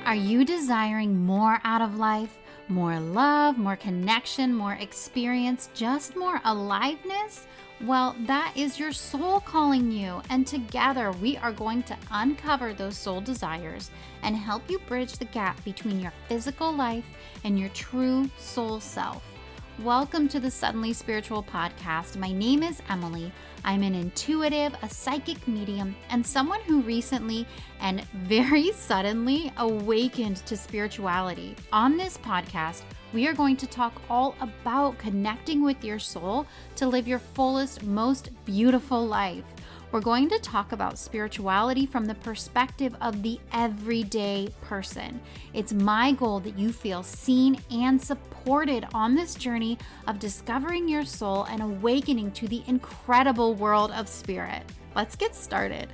Are you desiring more out of life? More love, more connection, more experience, just more aliveness? Well, that is your soul calling you. And together we are going to uncover those soul desires and help you bridge the gap between your physical life and your true soul self. Welcome to the Suddenly Spiritual Podcast. My name is Emilee. I'm an intuitive, a psychic medium, and someone who recently and very suddenly awakened to spirituality. On this podcast, we are going to talk all about connecting with your soul to live your fullest, most beautiful life. We're going to talk about spirituality from the perspective of the everyday person. It's my goal that you feel seen and supported on this journey of discovering your soul and awakening to the incredible world of spirit. Let's get started.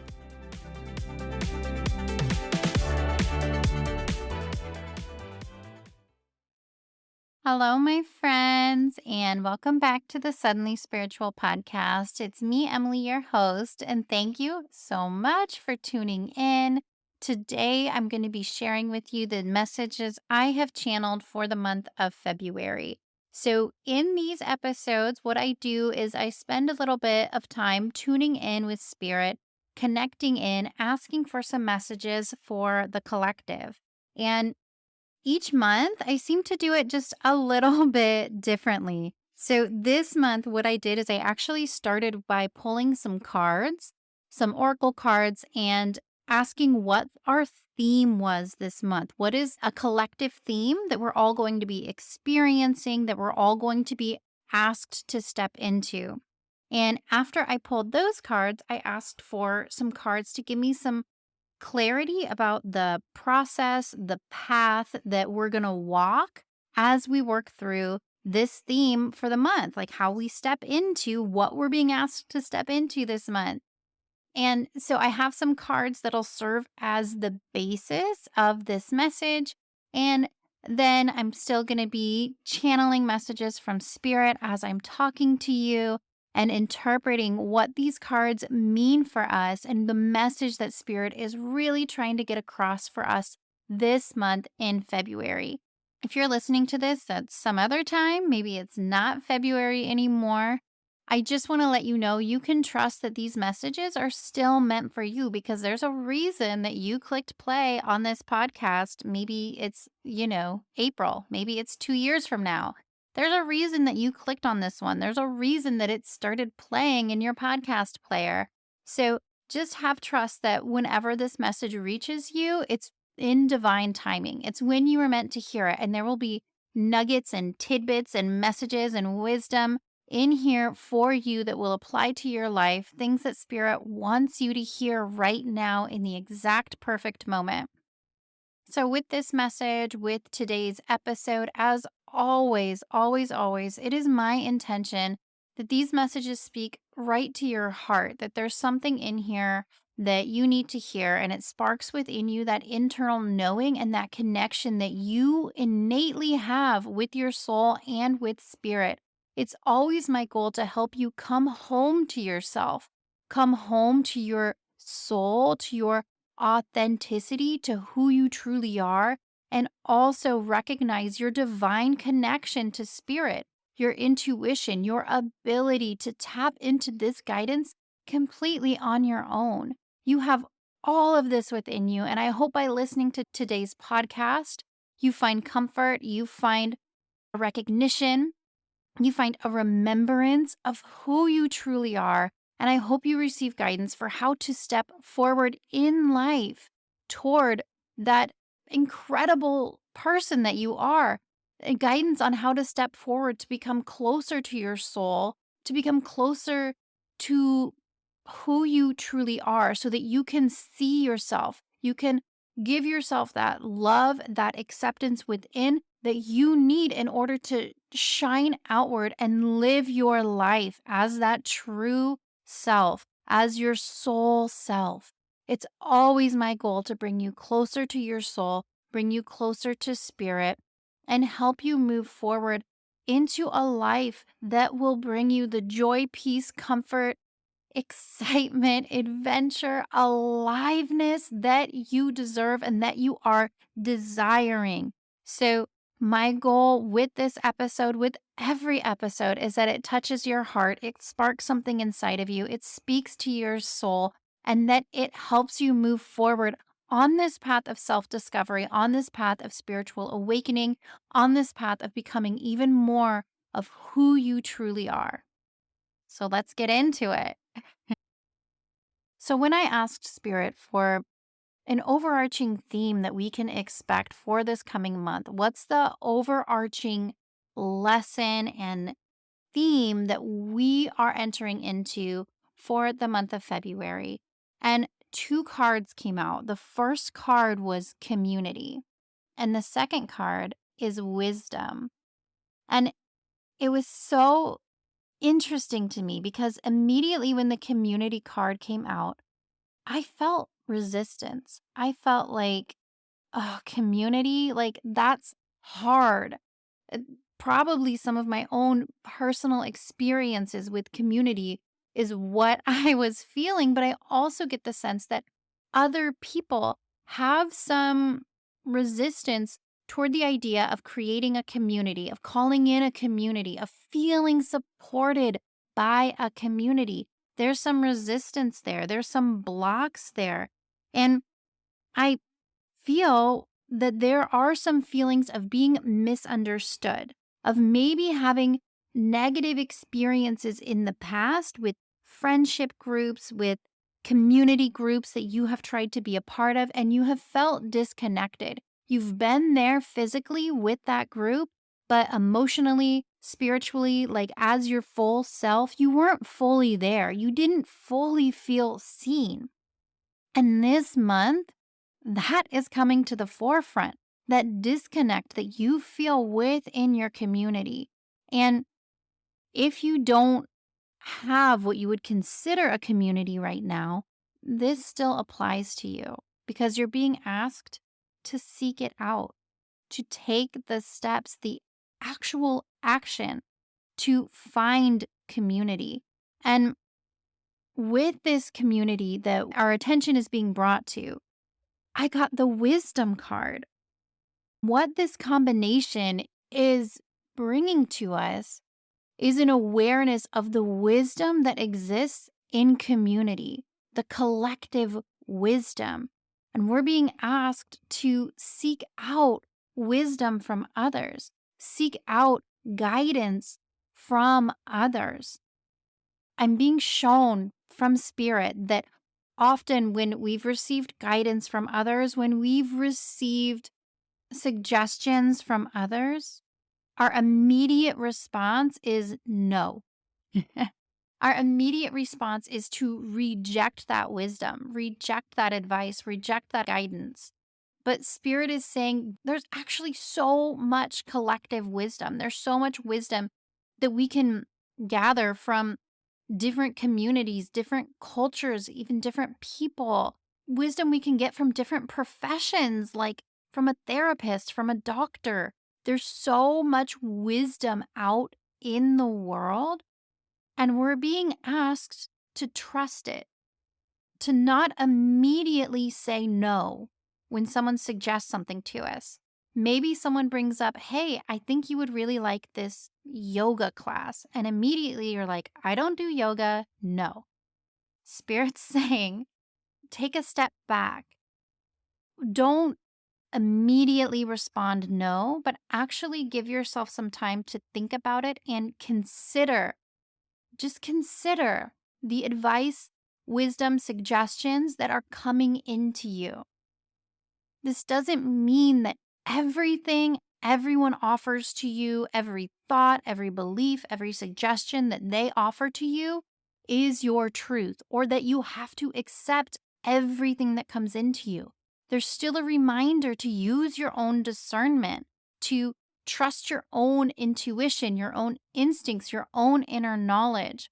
Hello, my friends, and welcome back to the Suddenly Spiritual Podcast. It's me, Emilee, your host, and thank you so much for tuning in. Today, I'm going to be sharing with you the messages I have channeled for the month of February. So, in these episodes, what I do is I spend a little bit of time tuning in with spirit, connecting in, asking for some messages for the collective. And each month, I seem to do it just a little bit differently. So this month, what I did is I actually started by pulling some cards, some oracle cards, and asking what our theme was this month. What is a collective theme that we're all going to be experiencing, that we're all going to be asked to step into? And after I pulled those cards, I asked for some cards to give me some clarity about the process, the path that we're going to walk as we work through this theme for the month, like how we step into what we're being asked to step into this month. And so I have some cards that'll serve as the basis of this message. And then I'm still going to be channeling messages from spirit as I'm talking to you and interpreting what these cards mean for us and the message that spirit is really trying to get across for us this month in February. If you're listening to this at some other time, maybe it's not February anymore, I just want to let you know you can trust that these messages are still meant for you because there's a reason that you clicked play on this podcast. Maybe it's, April. Maybe it's 2 years from now. There's a reason that you clicked on this one. There's a reason that it started playing in your podcast player. So just have trust that whenever this message reaches you, it's in divine timing. It's when you were meant to hear it. And there will be nuggets and tidbits and messages and wisdom in here for you that will apply to your life, things that Spirit wants you to hear right now in the exact perfect moment. So, with this message, with today's episode, as always, always, always, it is my intention that these messages speak right to your heart, that there's something in here that you need to hear, and it sparks within you that internal knowing and that connection that you innately have with your soul and with spirit. It's always my goal to help you come home to yourself, come home to your soul, to your authenticity, to who you truly are, and also recognize your divine connection to spirit, your intuition, your ability to tap into this guidance completely on your own. You have all of this within you. And I hope by listening to today's podcast, you find comfort, you find recognition, you find a remembrance of who you truly are. And I hope you receive guidance for how to step forward in life toward that incredible person that you are. And guidance on how to step forward to become closer to your soul, to become closer to who you truly are so that you can see yourself. You can give yourself that love, that acceptance within that you need in order to shine outward and live your life as that true self, as your soul self. It's always my goal to bring you closer to your soul, bring you closer to spirit, and help you move forward into a life that will bring you the joy, peace, comfort, excitement, adventure, aliveness that you deserve and that you are desiring. So, my goal with this episode, with every episode, is that it touches your heart, it sparks something inside of you, it speaks to your soul, and that it helps you move forward on this path of self discovery, on this path of spiritual awakening, on this path of becoming even more of who you truly are. So, let's get into it. So, when I asked Spirit for an overarching theme that we can expect for this coming month, what's the overarching lesson and theme that we are entering into for the month of February? And two cards came out. The first card was community, and the second card is wisdom. And it was so interesting to me because immediately when the community card came out, I felt resistance. I felt like, oh, community, like that's hard. Uh, Probably some of my own personal experiences with community is what I was feeling, but I also get the sense that other people have some resistance toward the idea of creating a community, of calling in a community, of feeling supported by a community. There's some resistance there, there's some blocks there. And I feel that there are some feelings of being misunderstood, of maybe having negative experiences in the past with friendship groups, with community groups that you have tried to be a part of, and you have felt disconnected. You've been there physically with that group, but emotionally, spiritually, like as your full self, you weren't fully there. You didn't fully feel seen. And this month, that is coming to the forefront, that disconnect that you feel within your community. And if you don't have what you would consider a community right now, this still applies to you because you're being asked to seek it out, to take the steps, the actual action to find community. And with this community that our attention is being brought to, I got the wisdom card. What this combination is bringing to us is an awareness of the wisdom that exists in community, the collective wisdom. And we're being asked to seek out wisdom from others, seek out guidance from others. I'm being shown from spirit that often when we've received guidance from others, when we've received suggestions from others, our immediate response is no. Our immediate response is to reject that wisdom, reject that advice, reject that guidance. But Spirit is saying there's actually so much collective wisdom. There's so much wisdom that we can gather from different communities, different cultures, even different people. Wisdom we can get from different professions, like from a therapist, from a doctor. There's so much wisdom out in the world, and we're being asked to trust it, to not immediately say no when someone suggests something to us. Maybe someone brings up, hey, I think you would really like this yoga class. And immediately you're like, I don't do yoga. No. Spirit's saying, take a step back. Don't immediately respond no, but actually give yourself some time to think about it and consider, just consider the advice, wisdom, suggestions that are coming into you. This doesn't mean that everything everyone offers to you, every thought, every belief, every suggestion that they offer to you is your truth, or that you have to accept everything that comes into you. There's still a reminder to use your own discernment, to trust your own intuition, your own instincts, your own inner knowledge.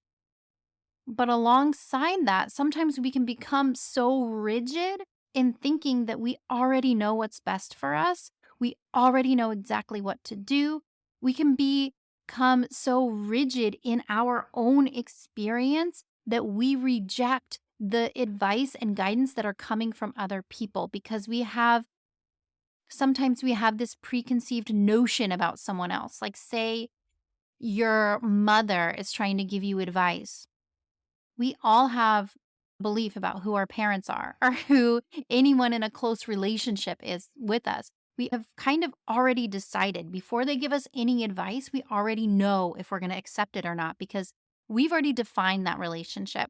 But alongside that, sometimes we can become so rigid in thinking that we already know what's best for us. We already know exactly what to do. We can become so rigid in our own experience that we reject the advice and guidance that are coming from other people because sometimes we have this preconceived notion about someone else. Like, say your mother is trying to give you advice. We all have belief about who our parents are or who anyone in a close relationship is with us. We have kind of already decided before they give us any advice, we already know if we're going to accept it or not because we've already defined that relationship.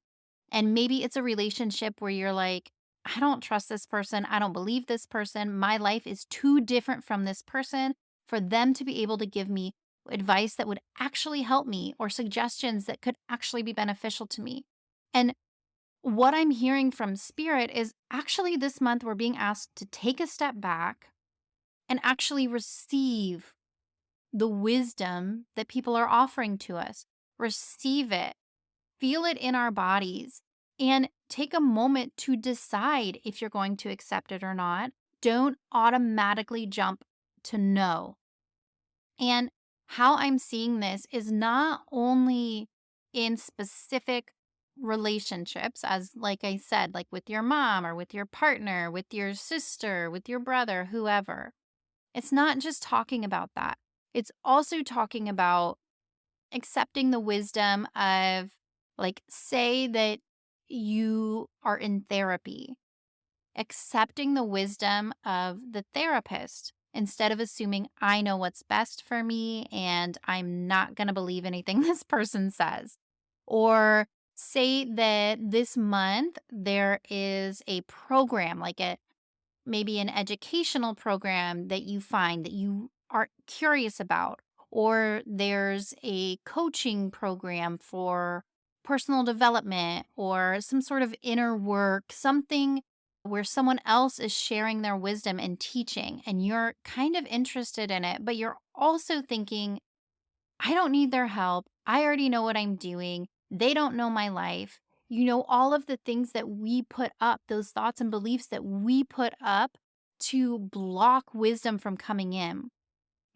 And maybe it's a relationship where you're like, I don't trust this person. I don't believe this person. My life is too different from this person for them to be able to give me advice that would actually help me or suggestions that could actually be beneficial to me. And what I'm hearing from spirit is actually this month we're being asked to take a step back and actually receive the wisdom that people are offering to us. Receive it, feel it in our bodies, and take a moment to decide if you're going to accept it or not. Don't automatically jump to no. And how I'm seeing this is not only in specific relationships, as like I said, like with your mom or with your partner, with your sister, with your brother, whoever. It's not just talking about that. It's also talking about accepting the wisdom of, like, say that you are in therapy, accepting the wisdom of the therapist instead of assuming I know what's best for me and I'm not going to believe anything this person says. Or say that this month there is a program, like maybe an educational program that you find that you are curious about, or there's a coaching program for personal development or some sort of inner work, something where someone else is sharing their wisdom and teaching, and you're kind of interested in it, but you're also thinking, I don't need their help. I already know what I'm doing. They don't know my life. All of the things that we put up, those thoughts and beliefs that we put up to block wisdom from coming in.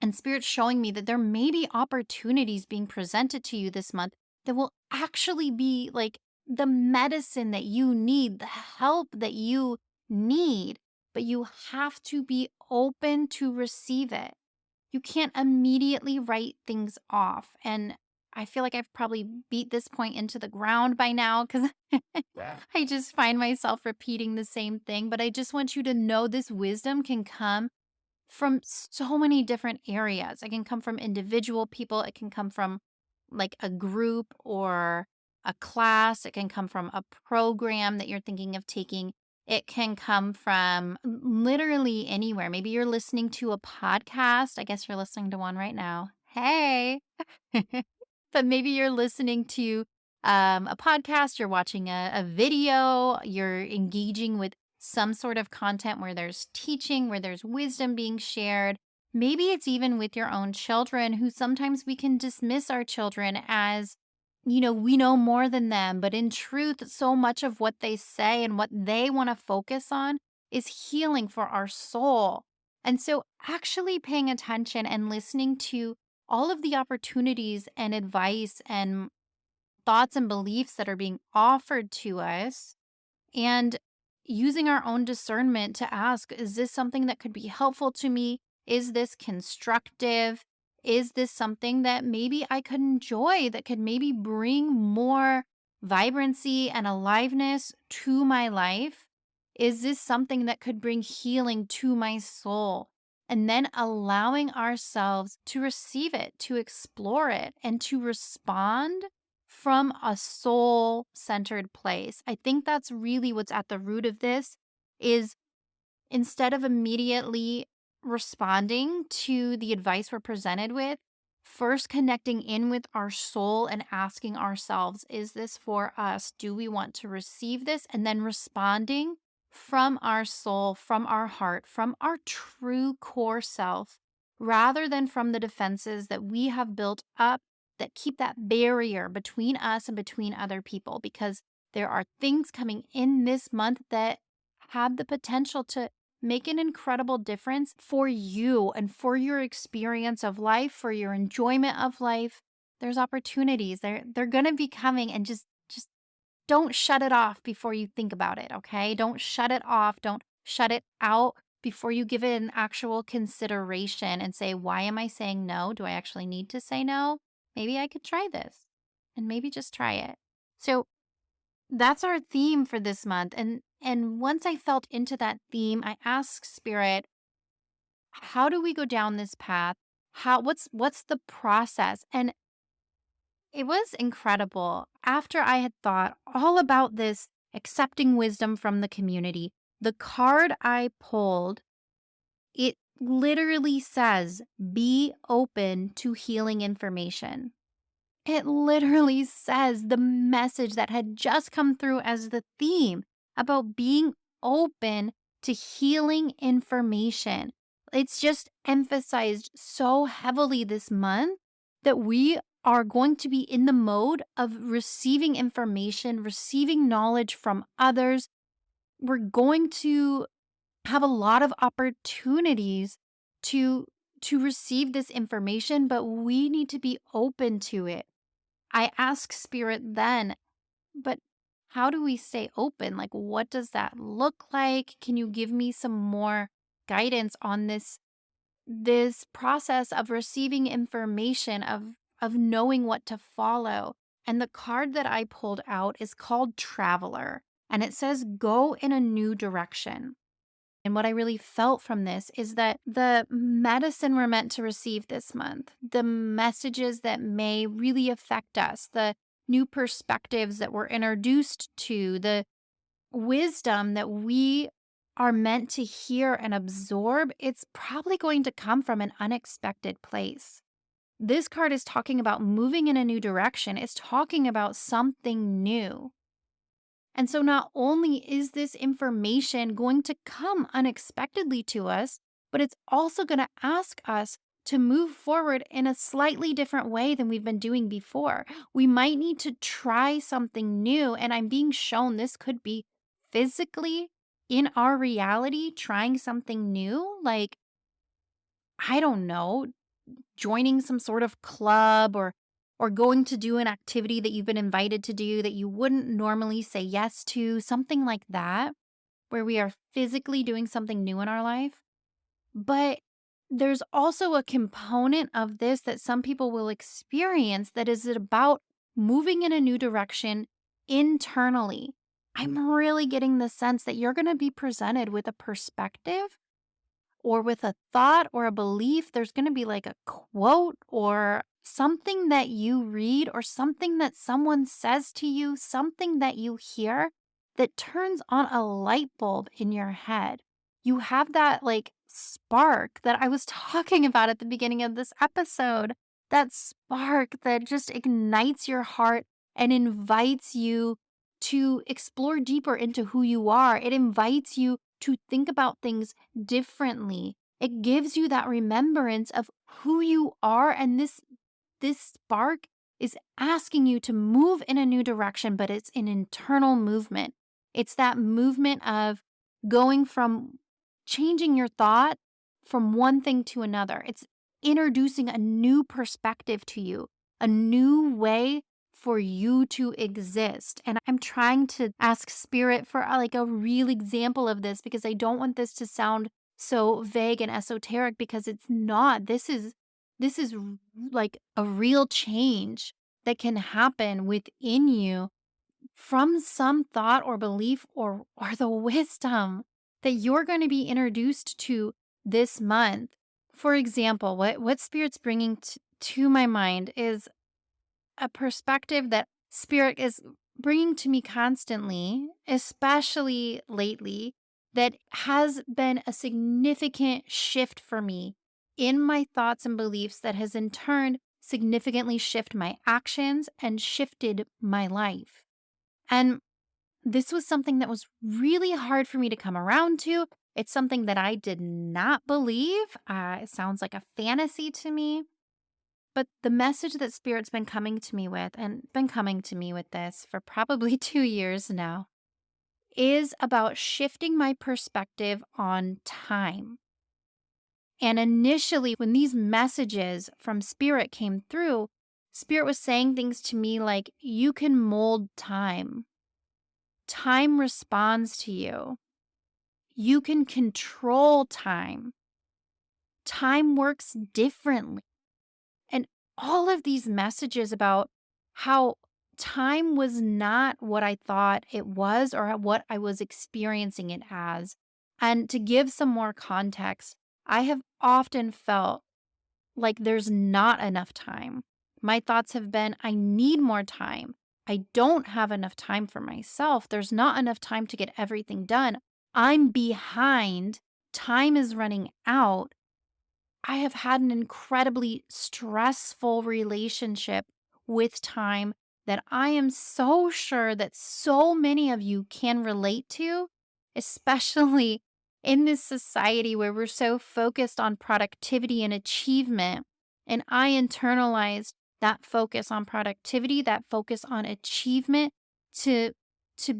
And Spirit's showing me that there may be opportunities being presented to you this month that will actually be like the medicine that you need, the help that you need, but you have to be open to receive it. You can't immediately write things off. And I feel like I've probably beat this point into the ground by now because I just find myself repeating the same thing. But I just want you to know this wisdom can come from so many different areas. It can come from individual people, it can come from like a group or a class, it can come from a program that you're thinking of taking. It can come from literally anywhere. Maybe you're listening to a podcast. I guess you're listening to one right now. Hey. But maybe you're listening to a podcast, you're watching a video, you're engaging with some sort of content where there's teaching, where there's wisdom being shared. Maybe it's even with your own children, who sometimes we can dismiss our children as, we know more than them. But in truth, so much of what they say and what they want to focus on is healing for our soul. And so, actually paying attention and listening to all of the opportunities and advice and thoughts and beliefs that are being offered to us, and using our own discernment to ask, is this something that could be helpful to me? Is this constructive? Is this something that maybe I could enjoy, that could maybe bring more vibrancy and aliveness to my life? Is this something that could bring healing to my soul? And then allowing ourselves to receive it, to explore it, and to respond from a soul centered place. I think that's really what's at the root of this is, instead of immediately responding to the advice we're presented with, first connecting in with our soul and asking ourselves, is this for us? Do we want to receive this? And then responding from our soul, from our heart, from our true core self, rather than from the defenses that we have built up that keep that barrier between us and between other people. Because there are things coming in this month that have the potential to make an incredible difference for you and for your experience of life, for your enjoyment of life. There's opportunities. They're going to be coming, and just don't shut it off before you think about it, okay? Don't shut it off. Don't shut it out before you give it an actual consideration and say, why am I saying no? Do I actually need to say no? Maybe I could try this and maybe just try it. So that's our theme for this month. And once I felt into that theme, I asked spirit, how do we go down this path? What's the process? And it was incredible. After I had thought all about this accepting wisdom from the community, the card I pulled, it literally says, be open to healing information. It literally says the message that had just come through as the theme about being open to healing information. It's just emphasized so heavily this month that we are going to be in the mode of receiving information, receiving knowledge from others. We're going to have a lot of opportunities to receive this information, but we need to be open to it. I asked spirit then, but how do we stay open? Like, what does that look like? Can you give me some more guidance on this process of receiving information, of knowing what to follow? And the card that I pulled out is called Traveler, and it says go in a new direction. And what I really felt from this is that the medicine we're meant to receive this month, the messages that may really affect us, the new perspectives that we're introduced to, the wisdom that we are meant to hear and absorb, it's probably going to come from an unexpected place. This card is talking about moving in a new direction, it's talking about something new. And so, not only is this information going to come unexpectedly to us, but it's also going to ask us to move forward in a slightly different way than we've been doing before. We might need to try something new. And I'm being shown this could be physically in our reality, trying something new. Like, I don't know, joining some sort of club or going to do an activity that you've been invited to do that you wouldn't normally say yes to, something like that, where we are physically doing something new in our life. But there's also a component of this that some people will experience that is about moving in a new direction internally. I'm really getting the sense that you're going to be presented with a perspective or with a thought or a belief. There's going to be like a quote or something that you read or something that someone says to you, something that you hear that turns on a light bulb in your head. You have that like spark that I was talking about at the beginning of this episode, that spark that just ignites your heart and invites you to explore deeper into who you are. It invites you to think about things differently. It gives you that remembrance of who you are, and this spark is asking you to move in a new direction, but it's an internal movement. It's that movement of going from changing your thought from one thing to another. It's introducing a new perspective to you, a new way for you to exist. And I'm trying to ask spirit for like a real example of this because I don't want this to sound so vague and esoteric because it's not. This is like a real change that can happen within you from some thought or belief or the wisdom that you're going to be introduced to this month. For example, what spirit's bringing to my mind is a perspective that spirit is bringing to me constantly, especially lately, that has been a significant shift for me in my thoughts and beliefs that has in turn significantly shifted my actions and shifted my life. And this was something that was really hard for me to come around to. It's something that I did not believe. It sounds like a fantasy to me. But the message that Spirit's been coming to me with, and been coming to me with this for probably 2 years now, is about shifting my perspective on time. And initially, when these messages from Spirit came through, Spirit was saying things to me like, you can mold time. time responds to you. You can control time. Time works differently. And all of these messages about how time was not what I thought it was or what I was experiencing it as. And to give some more context, I have often felt like there's not enough time. My thoughts have been, I need more time. I don't have enough time for myself. There's not enough time to get everything done. I'm behind. Time is running out. I have had an incredibly stressful relationship with time that I am so sure that so many of you can relate to, especially in this society where we're so focused on productivity and achievement. And I internalized that focus on productivity, that focus on achievement to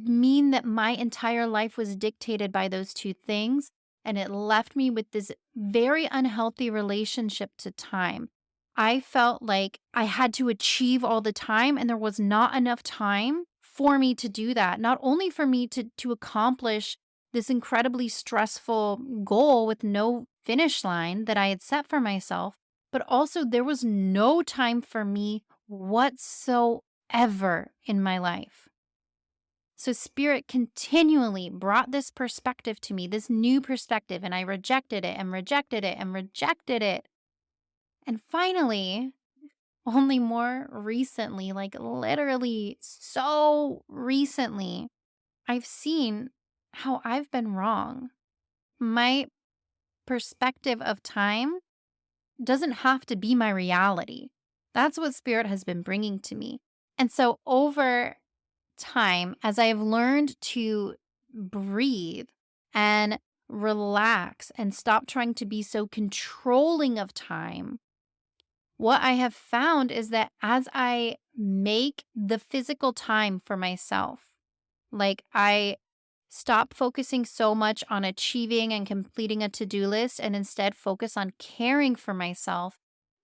mean that my entire life was dictated by those two things, and it left me with this very unhealthy relationship to time. I felt like I had to achieve all the time, and there was not enough time for me to do that. Not only for me to accomplish this incredibly stressful goal with no finish line that I had set for myself, but also there was no time for me whatsoever in my life. So Spirit continually brought this perspective to me, this new perspective, and I rejected it and rejected it and rejected it. And finally, only more recently, like literally so recently, I've seen how I've been wrong. My perspective of time doesn't have to be my reality. That's what Spirit has been bringing to me. And so over time, as I have learned to breathe and relax and stop trying to be so controlling of time, what I have found is that as I make the physical time for myself, like I stop focusing so much on achieving and completing a to-do list and instead focus on caring for myself,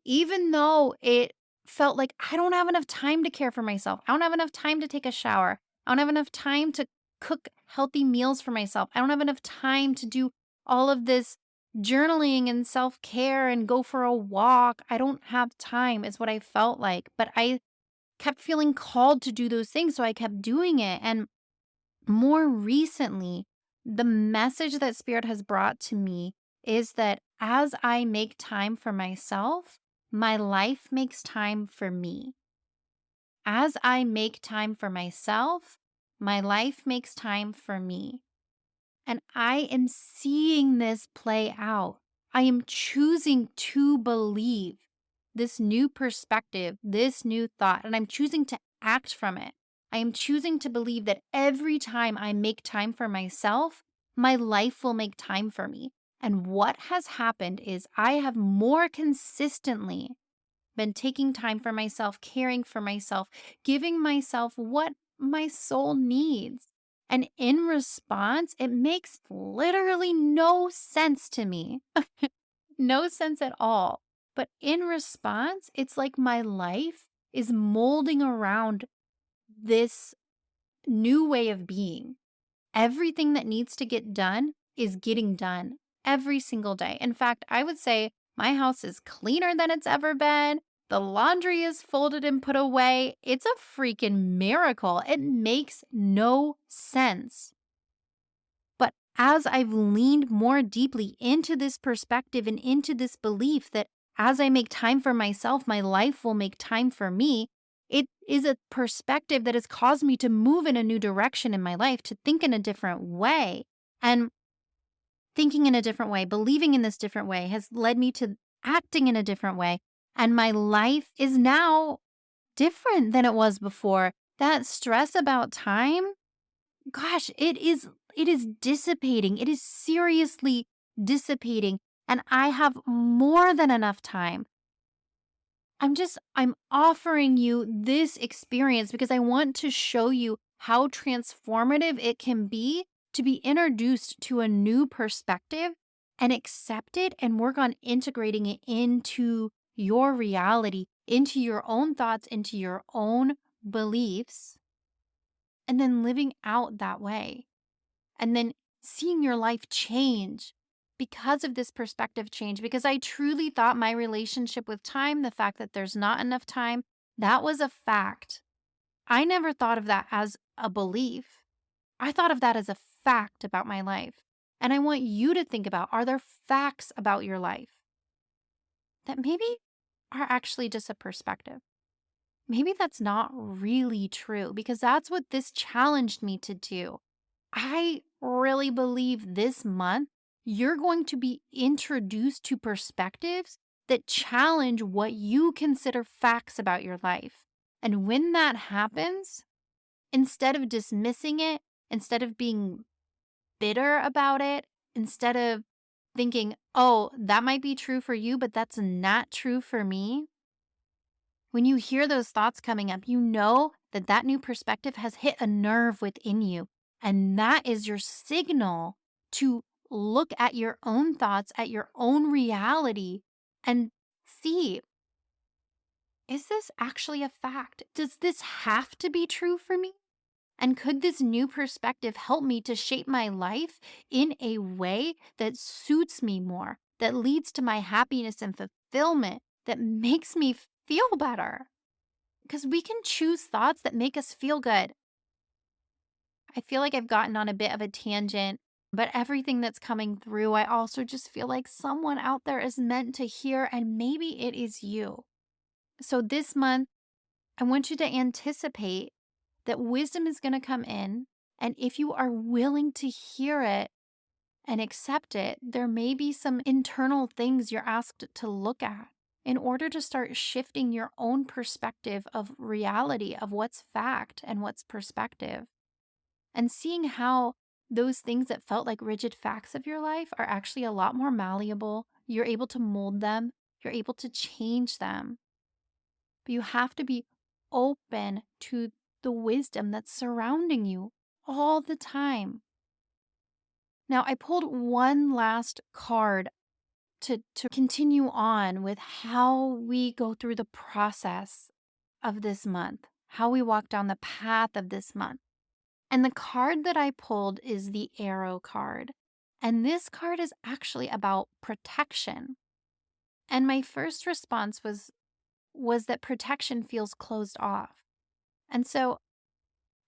even though it felt like I don't have enough time to care for myself. I don't have enough time to take a shower. I don't have enough time to cook healthy meals for myself. I don't have enough time to do all of this journaling and self-care and go for a walk. I don't have time is what I felt like, but I kept feeling called to do those things, so I kept doing it. And more recently, the message that Spirit has brought to me is that as I make time for myself, my life makes time for me. As I make time for myself, my life makes time for me. And I am seeing this play out. I am choosing to believe this new perspective, this new thought, and I'm choosing to act from it. I am choosing to believe that every time I make time for myself, my life will make time for me. And what has happened is I have more consistently been taking time for myself, caring for myself, giving myself what my soul needs. And in response, it makes literally no sense to me. No sense at all. But in response, it's like my life is molding around this new way of being. Everything that needs to get done is getting done every single day. In fact, I would say my house is cleaner than it's ever been. The laundry is folded and put away. It's a freaking miracle. It makes no sense. But as I've leaned more deeply into this perspective and into this belief that as I make time for myself, my life will make time for me, it is a perspective that has caused me to move in a new direction in my life, to think in a different way. And thinking in a different way, believing in this different way has led me to acting in a different way. And my life is now different than it was before. That stress about time, gosh, it is dissipating. It is seriously dissipating. And I have more than enough time. I'm offering you this experience because I want to show you how transformative it can be to be introduced to a new perspective and accept it and work on integrating it into your reality, into your own thoughts, into your own beliefs. and then living out that way, and then seeing your life change because of this perspective change. Because I truly thought my relationship with time, the fact that there's not enough time, that was a fact. I never thought of that as a belief. I thought of that as a fact about my life. And I want you to think about, are there facts about your life that maybe are actually just a perspective? Maybe that's not really true, because that's what this challenged me to do. I really believe this month you're going to be introduced to perspectives that challenge what you consider facts about your life. And when that happens, instead of dismissing it, instead of being bitter about it, instead of thinking, oh, that might be true for you, but that's not true for me. When you hear those thoughts coming up, you know that that new perspective has hit a nerve within you. And that is your signal to look at your own thoughts, at your own reality, and see, is this actually a fact? Does this have to be true for me? And could this new perspective help me to shape my life in a way that suits me more, that leads to my happiness and fulfillment, that makes me feel better? Because we can choose thoughts that make us feel good. I feel like I've gotten on a bit of a tangent, but everything that's coming through, I also just feel like someone out there is meant to hear, and maybe it is you. So this month, I want you to anticipate that wisdom is going to come in. And if you are willing to hear it and accept it, there may be some internal things you're asked to look at in order to start shifting your own perspective of reality, of what's fact and what's perspective, and seeing how those things that felt like rigid facts of your life are actually a lot more malleable. You're able to mold them, you're able to change them. But you have to be open to the wisdom that's surrounding you all the time. Now, I pulled one last card to continue on with how we go through the process of this month, how we walk down the path of this month. And the card that I pulled is the Arrow card. And this card is actually about protection. And my first response was that protection feels closed off. And so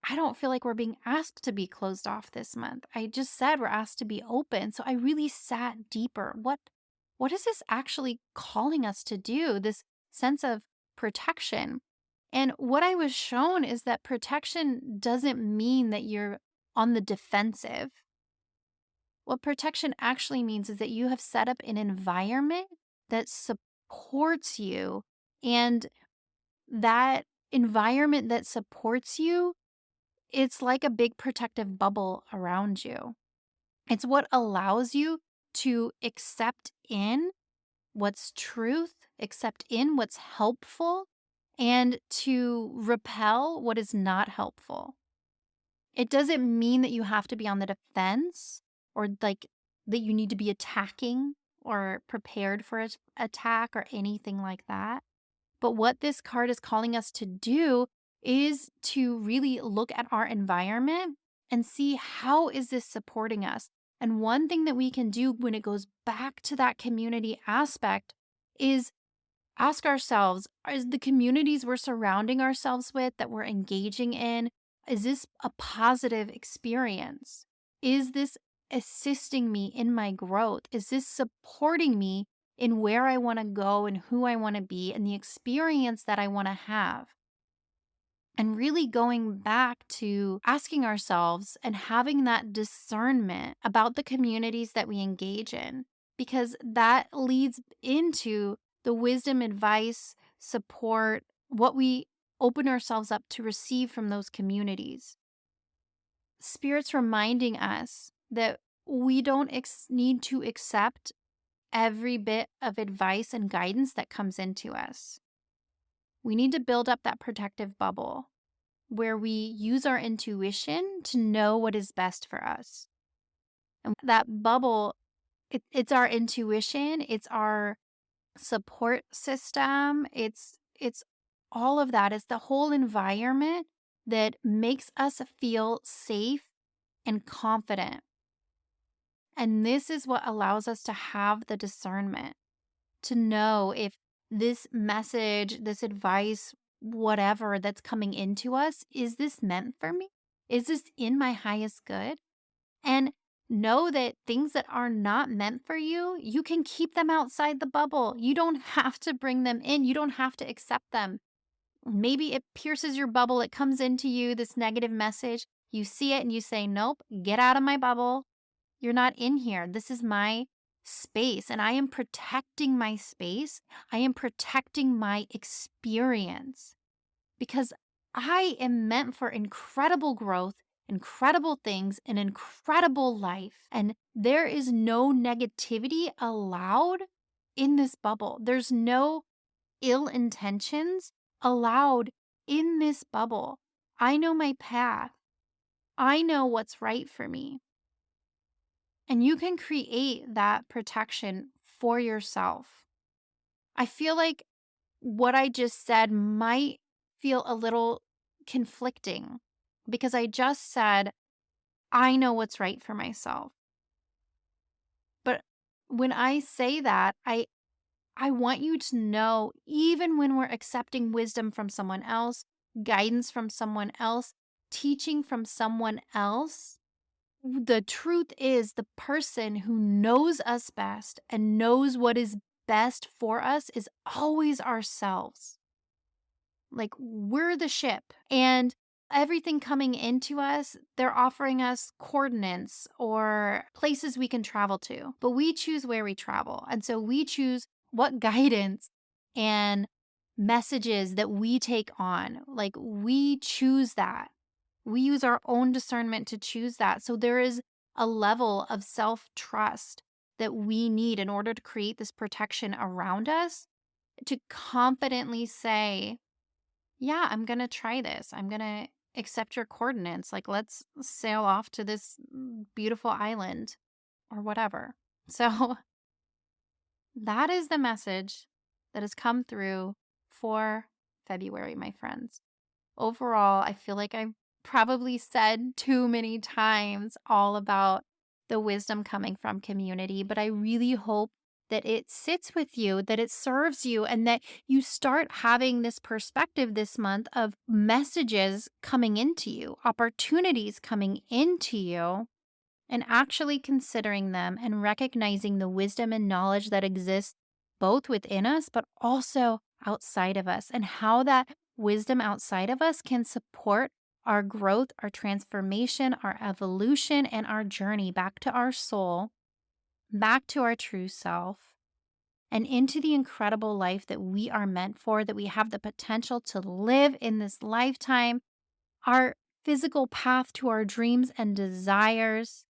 I don't feel like we're being asked to be closed off this month. I just said we're asked to be open. So I really sat deeper. What is this actually calling us to do? This sense of protection. And what I was shown is that protection doesn't mean that you're on the defensive. What protection actually means is that you have set up an environment that supports you, and that environment that supports you, it's like a big protective bubble around you. It's what allows you to accept in what's truth, accept in what's helpful, and to repel what is not helpful. It doesn't mean that you have to be on the defense, or like that you need to be attacking or prepared for an attack or anything like that. But what this card is calling us to do is to really look at our environment and see, how is this supporting us? And one thing that we can do when it goes back to that community aspect is ask ourselves, is the communities we're surrounding ourselves with, that we're engaging in, is this a positive experience? Is this assisting me in my growth? Is this supporting me in where I want to go and who I want to be and the experience that I want to have? And really going back to asking ourselves and having that discernment about the communities that we engage in, because that leads into the wisdom, advice, support, what we open ourselves up to receive from those communities. Spirit's reminding us that we don't need to accept every bit of advice and guidance that comes into us. We need to build up that protective bubble where we use our intuition to know what is best for us. And that bubble, it's our intuition, it's our support system, it's all of that. It's the whole environment that makes us feel safe and confident. And this is what allows us to have the discernment to know if this message, this advice, whatever that's coming into us, is this meant for me? Is this in my highest good? And know that things that are not meant for you, you can keep them outside the bubble. You don't have to bring them in. You don't have to accept them. Maybe it pierces your bubble. It comes into you, this negative message. You see it and you say, nope, get out of my bubble. You're not in here. This is my space, and I am protecting my space. I am protecting my experience because I am meant for incredible growth, incredible things, an incredible life. And there is no negativity allowed in this bubble. There's no ill intentions allowed in this bubble. I know my path. I know what's right for me. And you can create that protection for yourself. I feel like what I just said might feel a little conflicting because I just said, I know what's right for myself. But when I say that, I want you to know, even when we're accepting wisdom from someone else, guidance from someone else, teaching from someone else, the truth is the person who knows us best and knows what is best for us is always ourselves. Like we're the ship and everything coming into us, they're offering us coordinates or places we can travel to, but we choose where we travel. And so we choose what guidance and messages that we take on. Like we choose that. We use our own discernment to choose that. So there is a level of self-trust that we need in order to create this protection around us to confidently say, yeah, I'm going to try this. I'm going to accept your coordinates. Like, let's sail off to this beautiful island or whatever. So that is the message that has come through for February, my friends. Overall, I feel like I've probably said too many times all about the wisdom coming from community, but I really hope that it sits with you, that it serves you, and that you start having this perspective this month of messages coming into you, opportunities coming into you, and actually considering them and recognizing the wisdom and knowledge that exists both within us, but also outside of us, and how that wisdom outside of us can support our growth, our transformation, our evolution, and our journey back to our soul, back to our true self, and into the incredible life that we are meant for, that we have the potential to live in this lifetime, our physical path to our dreams and desires,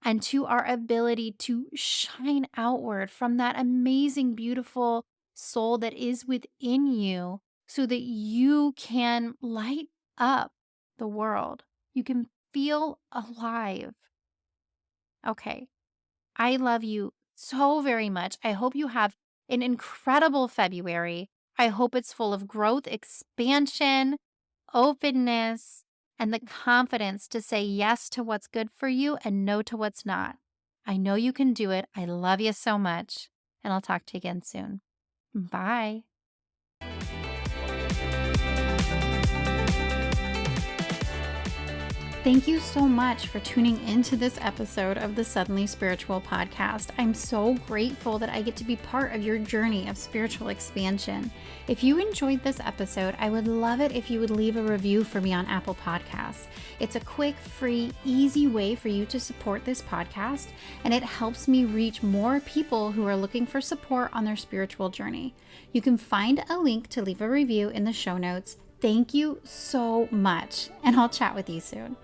and to our ability to shine outward from that amazing, beautiful soul that is within you so that you can light up the world. You can feel alive. Okay. I love you so very much. I hope you have an incredible February. I hope it's full of growth, expansion, openness, and the confidence to say yes to what's good for you and no to what's not. I know you can do it. I love you so much. And I'll talk to you again soon. Bye. Thank you so much for tuning into this episode of the Suddenly Spiritual podcast. I'm so grateful that I get to be part of your journey of spiritual expansion. If you enjoyed this episode, I would love it if you would leave a review for me on Apple Podcasts. It's a quick, free, easy way for you to support this podcast, and it helps me reach more people who are looking for support on their spiritual journey. You can find a link to leave a review in the show notes. Thank you so much, and I'll chat with you soon.